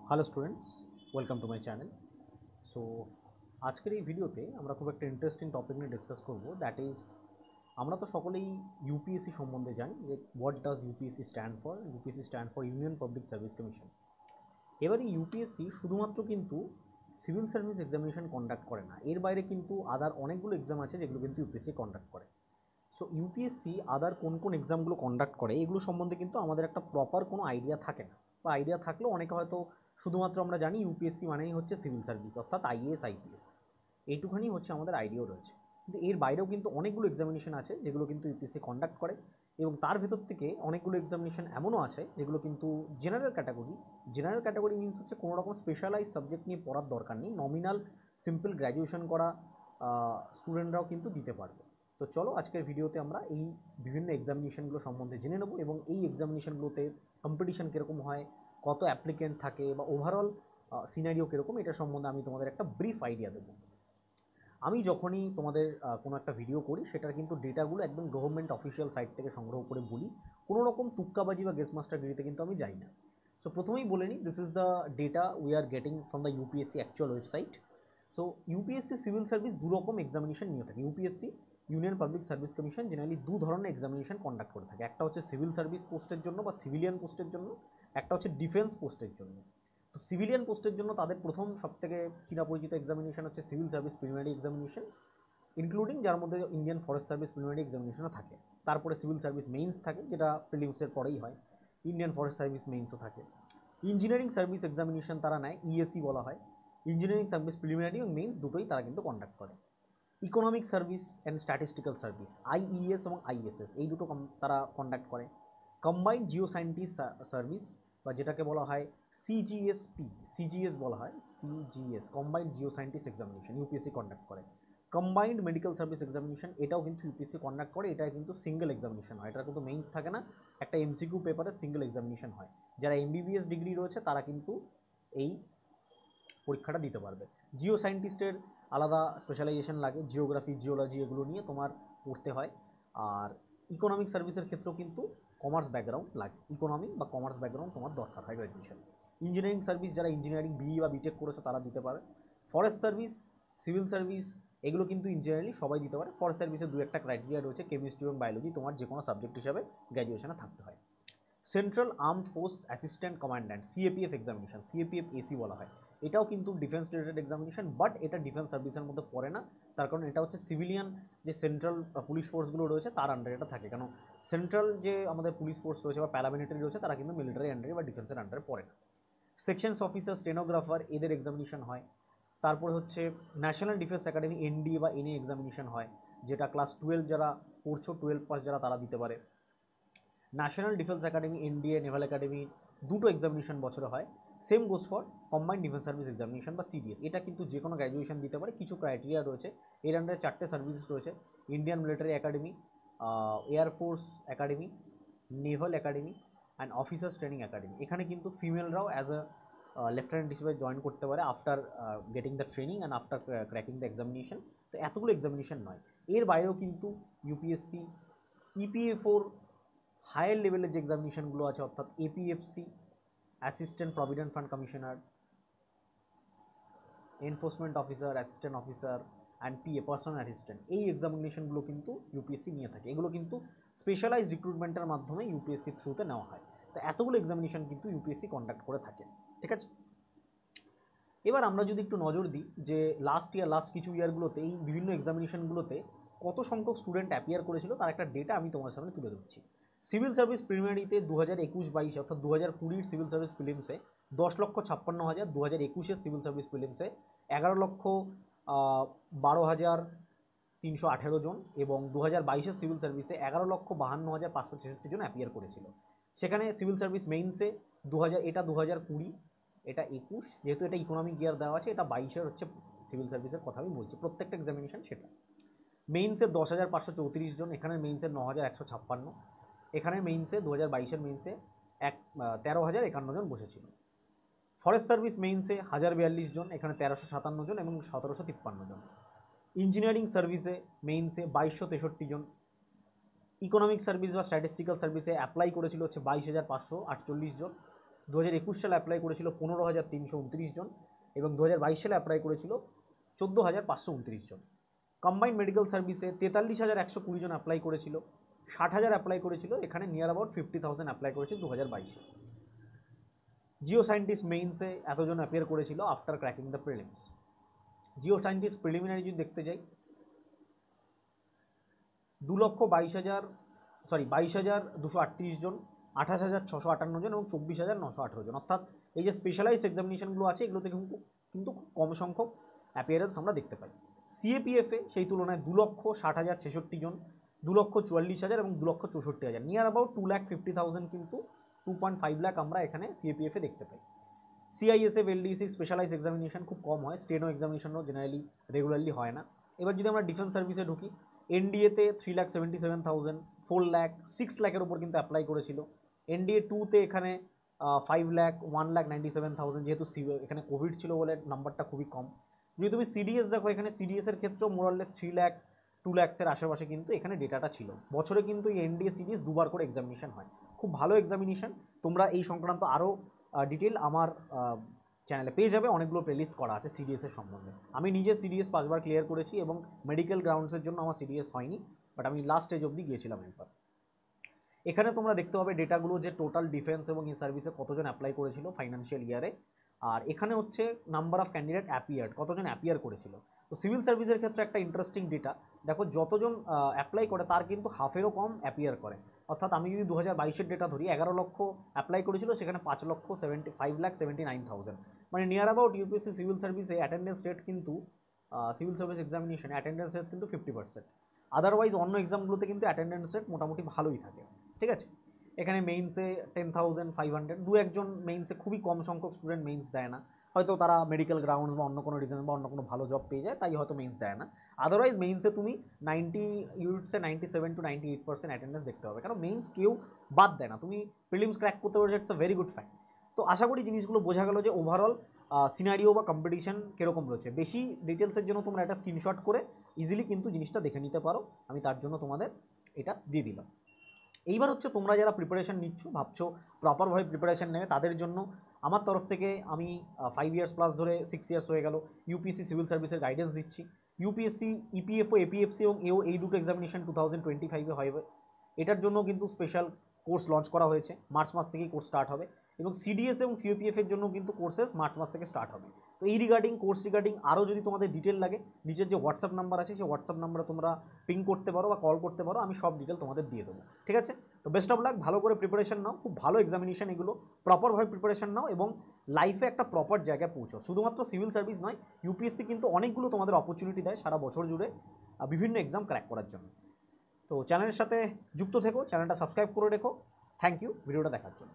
Hello students, welcome to my channel. So আজকের এই ভিডিওতে আমরা খুব একটা ইন্টারেস্টিং টপিক নিয়ে ডিসকাস করব, দ্যাট ইজ আমরা তো সকলেই ইউপিএসসি সম্বন্ধে জানি যে what does UPSC stand for. UPSC stand for union public service commission. এবারে ইউপিএসসি শুধুমাত্র কিন্তু সিভিল সার্ভিস এক্সামিনেশন কন্ডাক্ট করে না, এর বাইরে কিন্তু আদার অনেকগুলো এক্সাম আছে যেগুলো কিন্তু ইউপিএসসি কন্ডাক্ট করে। সো ইউপিএসসি আদার কোন কোন এক্সামগুলো কন্ডাক্ট করে এগুলো সম্বন্ধে কিন্তু আমাদের একটা প্রপার কোনো আইডিয়া থাকে না, বা আইডিয়া থাকলেও অনেকে হয়তো শুধুমাত্র আমরা জানি ইউপিএসসি মানেই হচ্ছে সিভিল সার্ভিস, অর্থাৎ আইএএস আইপিএস, এইটুখানি হচ্ছে আমাদের আইডিয়াও রয়েছে। কিন্তু এর বাইরেও কিন্তু অনেকগুলো এক্সামিনেশন আছে যেগুলো কিন্তু ইউপিএসসি কন্ডাক্ট করে, এবং তার ভেতর থেকে অনেকগুলো এক্সামিনেশন এমনও আছে যেগুলো কিন্তু general category. General category means হচ্ছে কোনো রকম স্পেশালাইজ সাবজেক্ট নিয়ে পড়ার দরকার নেই, নমিনাল সিম্পল গ্র্যাজুয়েশন করা স্টুডেন্টরাও কিন্তু দিতে পারবে। তো চলো আজকের ভিডিওতে আমরা এই বিভিন্ন এক্সামিনেশনগুলো সম্বন্ধে জেনে নেব, এবং এই এক্সামিনেশনগুলোতে কম্পিটিশন কীরকম হয়, কত অ্যাপ্লিকেন্ট থাকে, বা ওভারঅল সিনারিও কীরকম, এটা সম্বন্ধে আমি তোমাদের একটা ব্রিফ আইডিয়া দেবো। আমি যখনই তোমাদের কোনো একটা ভিডিও করি সেটার কিন্তু ডেটাগুলো একদম গভর্নমেন্ট অফিসিয়াল সাইট থেকে সংগ্রহ করে বলি, কোনো রকম তুক্কাবাজি বা গেস মাস্টারগিরিতে কিন্তু আমি যাই না। সো প্রথমেই বলে নিই, this is the data we are getting from the UPSC actual website. So UPSC civil service দু রকম এক্সামিনেশন নিয়ে থাকে। UPSC union public service commission generally দু ধরনের এক্সামিনেশন কন্ডাক্ট করে থাকে, একটা হচ্ছে সিভিল সার্ভিস পোস্টের জন্য বা সিভিলিয়ান পোস্টের জন্য, একটা হচ্ছে ডিফেন্স পোস্টের জন্য। তো সিভিলিয়ান পোস্টের জন্য তাদের প্রথম সবথেকে চিনা পরিচিত এক্সামিনেশন হচ্ছে civil service preliminary examination, including যার মধ্যে ইন্ডিয়ান ফরেস্ট সার্ভিস প্রিলিমিনারি এক্সামিনেশনও থাকে। তারপরে সিভিল সার্ভিস মেইনস থাকে, যেটা প্রিলিমসের পরেই হয়। ইন্ডিয়ান ফরেস্ট সার্ভিস মেইনসও থাকে। ইঞ্জিনিয়ারিং সার্ভিস এক্সামিনেশন তারা নেয়, ইএসসি বলা হয়। ইঞ্জিনিয়ারিং সার্ভিস প্রিলিমিনারি এবং মেইনস দুটোই তারা কিন্তু কন্ডাক্ট করে। Economic service and statistical service, IES এবং আইএসএস, এই দুটো তারা কন্ডাক্ট করে। কম্বাইন্ড জিও সায়েন্টিস্ট সার্ভিস, বা যেটাকে বলা হয় সিজিএসপি, সিজিএস বলা হয়, CGS combined Jio scientist examination UPSC conduct করে। কম্বাইন্ড মেডিকেল সার্ভিস এক্সামিনেশন, এটাও কিন্তু ইউপিএসসি কন্ডাক্ট করে, এটা কিন্তু সিঙ্গেল এক্সামিনেশন হয়, এটা কিন্তু মেইনস থাকে না, একটা এমসিকিউ পেপারে সিঙ্গেল এক্সামিনেশন হয়। যারা এমবিবিএস ডিগ্রি রয়েছে তারা কিন্তু এই পরীক্ষাটা দিতে পারবে। জিও সায়েন্টিস্টের আলাদা স্পেশালাইজেশন লাগে, জিওগ্রাফি জিওলজি এগুলো নিয়ে তোমার পড়তে হয়। আর ইকোনমিক সার্ভিসের ক্ষেত্রেও কিন্তু কমার্স ব্যাকগ্রাউন্ড লাগে, ইকোনমিক বা কমার্স ব্যাকগ্রাউন্ড তোমার দরকার হয় গ্র্যাজুয়েশন। ইঞ্জিনিয়ারিং সার্ভিস যারা ইঞ্জিনিয়ারিং বিই বা বিটেক করেছে তারা দিতে পারে। ফরেস্ট সার্ভিস, সিভিল সার্ভিস, এগুলো কিন্তু ইঞ্জিনিয়ারিং সবাই দিতে পারে। ফরেস্ট সার্ভিসের দু একটা ক্রাইটেরিয়া রয়েছে, কেমিস্ট্রি এবং বায়োলজি তোমার যে কোনো সাবজেক্ট হিসাবে গ্র্যাজুয়েশনে থাকতে হয়। Central armed force assistant commandant, CAPF examination, CAPF AC বলা হয়, এটাও কিন্তু ডিফেন্স রিলেটেড এক্সামিনেশন, বাট এটা ডিফেন্স সার্ভিসের মধ্যে পড়ে না, তার কারণ এটা হচ্ছে সিভিলিয়ান যে সেন্ট্রাল পুলিশ ফোর্সগুলো রয়েছে তার আন্ডারে এটা থাকে। কেন সেন্ট্রাল যে আমাদের পুলিশ ফোর্স রয়েছে বা প্যারামিলিটারি রয়েছে তারা কিন্তু মিলিটারি আন্ডারে বা ডিফেন্সের আন্ডারে পড়ে না। সেকশনস অফিসার, স্টেনোগ্রাফার, এদের এক্সামিনেশন হয়। তারপরে হচ্ছে ন্যাশনাল ডিফেন্স একাডেমি এনডিএ বা এনএ এক্সামিনেশন হয়, যেটা ক্লাস 12 যারা পড়ছো, 12 পাস যারা তারা দিতে পারে। National defence academy NDA, Naval academy, দুটো এক্সামিনেশন বছরে হয়। Same goes for combined defence service examination বা সিডিএস, এটা কিন্তু যে কোনো গ্র্যাজুয়েশন দিতে পারে, কিছু ক্রাইটেরিয়া রয়েছে। এর আন্ডারে 4টে সার্ভিসেস রয়েছে, Indian military academy, air force academy, Naval academy and officers training academy. এখানে কিন্তু ফিমেলরাও অ্যাজ আ লেফটেন্যান্ট হিসেবে জয়েন করতে পারে after getting the training and after cracking the examination. তো এতগুলো এক্সামিনেশন নয়, এর বাইরেও কিন্তু ইউপিএসসি ইপিএফওর হায়ার লেভেলের যে এক্সামিনেশনগুলো আছে, অর্থাৎ APFC, assistant provident fund commissioner, enforcement officer, assistant officer and PA, personal assistant, এই এক্সামিনেশনগুলো কিন্তু ইউপিএসসি নিয়ে থাকে। এগুলো কিন্তু স্পেশালাইজড রিক্রুটমেন্টের মাধ্যমে ইউপিএসসির থ্রুতে নেওয়া হয়। তো এতগুলো এক্সামিনেশন কিন্তু ইউপিএসসি কন্ডাক্ট করে থাকে, ঠিক আছে। এবার আমরা যদি একটু নজর দিই যে লাস্ট কিছু ইয়ারগুলোতে এই বিভিন্ন এক্সামিনেশনগুলোতে কত সংখ্যক স্টুডেন্ট অ্যাপিয়ার করেছিল তার একটা ডেটা আমি তোমার সামনে তুলে ধরছি। সিভিল সার্ভিস প্রিলিমিনারিতে 2021-22 অর্থাৎ 2020 সিভিল সার্ভিস প্রিলিমসে 10,56,000, 2021-এর সিভিল সার্ভিস প্রিলিমসে 11,12,318 জন, এবং 2022-এর সিভিল সার্ভিসে 11,52,566 জন অ্যাপিয়ার করেছিল। সেখানে সিভিল সার্ভিস মেইনসে 2020, এটা 21, যেহেতু এটা ইকোনমিক ইয়ার দেওয়া আছে, এটা 22-এর হচ্ছে সিভিল সার্ভিসের কথা আমি বলছি, প্রত্যেকটা এক্সামিনেশন সেটা। মেইনসের 10,534 জন, এখানে মেইনসের 9,156, এখানে মেইনসে 2022-এর মেইনসে 13,051 জন বসেছিল। ফরেস্ট সার্ভিস মেইনসে 1,042 জন, এখানে 1,357 জন এবং 1,753 জন। ইঞ্জিনিয়ারিং সার্ভিসে মেইনসে 2,263 জন। ইকোনমিক সার্ভিস বা স্ট্যাটিস্টিক্যাল সার্ভিসে অ্যাপ্লাই করেছিল হচ্ছে 22,548 জন। 2021 সালে অ্যাপ্লাই করেছিল 15,329 জন এবং 2022 সালে অ্যাপ্লাই করেছিল 14,529 জন। কম্বাইন্ড মেডিকেল সার্ভিসে 43,120 জন অ্যাপ্লাই করেছিল, 60,000 অ্যাপ্লাই করেছিল, এখানে নিয়ার অ্যাবাউট 50,000 অ্যাপ্লাই করেছিল 2022-এ। জিও সায়েন্টিস্ট মেইনসে এতজন অ্যাপিয়ার করেছিল after cracking the prelims. Jio scientist preliminary যদি দেখতে যাই 22,238 জন, 28,658 জন এবং 24,918 জন, অর্থাৎ এই যে স্পেশালাইজড এক্সামিনেশনগুলো আছে এগুলোতে কিন্তু খুব কম সংখ্যক অ্যাপিয়ারেন্স আমরা দেখতে পাই। সিএপিএফে সেই তুলনায় 2,60,066 জন, 2,44,000 এবং 2,64,000, নিয়ার অ্যাবাউট 2,50,000 কিন্তু 2.5 লাখ আমরা এখানে সিএপিএফে দেখতে পাই। সিআইএসএফ এলডিসি স্পেশালাইজ এক্সামিনেশন খুব কম হয়, স্টেনো এক্সামিনেশনও জেনারেলি রেগুলারলি হয় না। এবার যদি আমরা ডিফেন্স সার্ভিসে ঢুকি, এনডিএতে 3,77,000, 4 লাখ, 6 লাখের উপর কিন্তু অ্যাপ্লাই করেছিল। এনডিএ 2তে এখানে 5 লাখ, 1,97,000, যেহেতু এখানে কোভিড ছিল বলে নাম্বারটা খুবই কম। যদি তুমি সিডিএস দেখো, এখানে সিডিএসের ক্ষেত্রেও মোরাললেস 3 লাখ, 2 লাখসের আশেপাশে কিন্তু এখানে ডেটাটা ছিল। বছরে কিন্তু এই এনডিএ সিডিএস দুবার করে এক্সামিনেশন হয়, খুব ভালো এক্সামিনেশন। তোমরা এই সংক্রান্ত আরও ডিটেল আমার চ্যানেলে পেয়ে যাবে, অনেকগুলো প্লেলিস্ট করা আছে সিডিএসের সম্বন্ধে। আমি নিজে সিডিএস 5 বার ক্লিয়ার করেছি এবং মেডিকেল গ্রাউন্ডসের জন্য আমার সিডিএস হয়নি, বাট আমি লাস্ট স্টেজ অবধি গিয়েছিলাম একবার। এখানে তোমরা দেখতে পাবে ডেটাগুলো যে টোটাল ডিফেন্স এবং এই সার্ভিসে কতজন অ্যাপ্লাই করেছিল ফাইন্যান্সিয়াল ইয়ারে, আর এখানে হচ্ছে নাম্বার অফ ক্যান্ডিডেট অ্যাপিয়ার্ড, কতজন অ্যাপিয়ার করেছিল। তো সিভিল সার্ভিসের ক্ষেত্রে একটা ইন্টারেস্টিং ডেটা দেখো, যতজন অ্যাপ্লাই করে তার কিন্তু হাফেরও কম অ্যাপিয়ার করে। অর্থাৎ আমি যদি 2022-এর ডেটা ধরি, 11 লক্ষ অ্যাপ্লাই করেছিল, সেখানে 5,75,79,000, মানে নিয়ার অ্যাবাউট ইউপিএসসি সিভিল সার্ভিসে অ্যাটেন্ডেন্স রেট কিন্তু সিভিল সার্ভিস এক্সামিনেশনে অ্যাটেন্ডেন্স রেট কিন্তু 50%। আদারওয়াইজ অন্য এক্সামগুলোতে কিন্তু অ্যাটেন্ডেন্স রেট মোটামুটি ভালোই থাকে, ঠিক আছে। এখানে মেইনসে 10,500, দু একজন মেইনসে, খুবই কম সংখ্যক স্টুডেন্ট মেইনস দেয় না, হয়তো তারা মেডিকেল গ্রাউন্ডস বা অন্য কোনো রিজন বা অন্য কোনো ভালো জব পেয়ে যায়, তাই হয়তো মেইনস দেয় না। আদারওয়াইজ মেইনসে তুমি 90 ইউনিটসে 97 to 98% অ্যাটেন্ডেন্স দেখতে হবে, কারণ মেইনস কেউ বাদ দেয় না। তুমি প্রিলিমস ক্র্যাক করতে পারছো, it's a very good fact. তো আশা করি জিনিসগুলো বোঝা গেল যে ওভারঅল সিনারিও বা কম্পিটিশন কীরকম রয়েছে। বেশি ডিটেলসের জন্য তোমরা একটা স্ক্রিনশট করে ইজিলি কিন্তু জিনিসটা দেখে নিতে পারো, আমি তার জন্য তোমাদের এটা দিয়ে দিলাম। এইবার হচ্ছে তোমরা যারা প্রিপারেশান নিচ্ছ, ভাবছো প্রপারভাবে প্রিপারেশান নেবে, তাদের জন্য আমার তরফ থেকে আমি 5 ইয়ার্স প্লাস ধরে 6 ইয়ার্স হয়ে গেল ইউপিএসসি সিভিল সার্ভিসের গাইডেন্স দিচ্ছি। ইউপিএসসি ইপিএফও, এপিএফসি এবং এও, এই দুটো এক্সামিনেশন 2025-এ হবে। এটার জন্য কিন্তু স্পেশাল কোর্স লঞ্চ করা হয়েছে, মার্চ মাস থেকেই কোর্স স্টার্ট হবে, এবং সিডিএস এবং সিওপিএফের জন্য কিন্তু কোর্সেস মার্চ মাস থেকে স্টার্ট হবে। তো এই কোর্স রিগার্ডিং আরও যদি তোমাদের ডিটেল লাগে, নিচের যে হোয়াটসঅ্যাপ নাম্বার আছে সেই হোয়াটসঅ্যাপ নাম্বারে তোমরা পিং করতে পারো বা কল করতে পারো, আমি সব ডিটেল তোমাদের দিয়ে দেবো, ঠিক আছে। তো বেস্ট অফ লাক, ভালো করে প্রিপারেশন নাও, খুব ভালো এক্সামিনেশন এগুলো, প্রপারভাবে প্রিপারেশন নাও এবং লাইফে একটা প্রপার জায়গায় পৌঁছো। শুধুমাত্র সিভিল সার্ভিস নয়, ইউপিএসসি কিন্তু অনেকগুলো তোমাদের অপরচুনিটি দেয় সারা বছর জুড়ে বিভিন্ন এক্সাম ক্র্যাক করার জন্য। তো চ্যানেলের সাথে যুক্ত থেকো, চ্যানেলটা সাবস্ক্রাইব করে রেখো। থ্যাংক ইউ ভিডিওটা দেখার জন্য।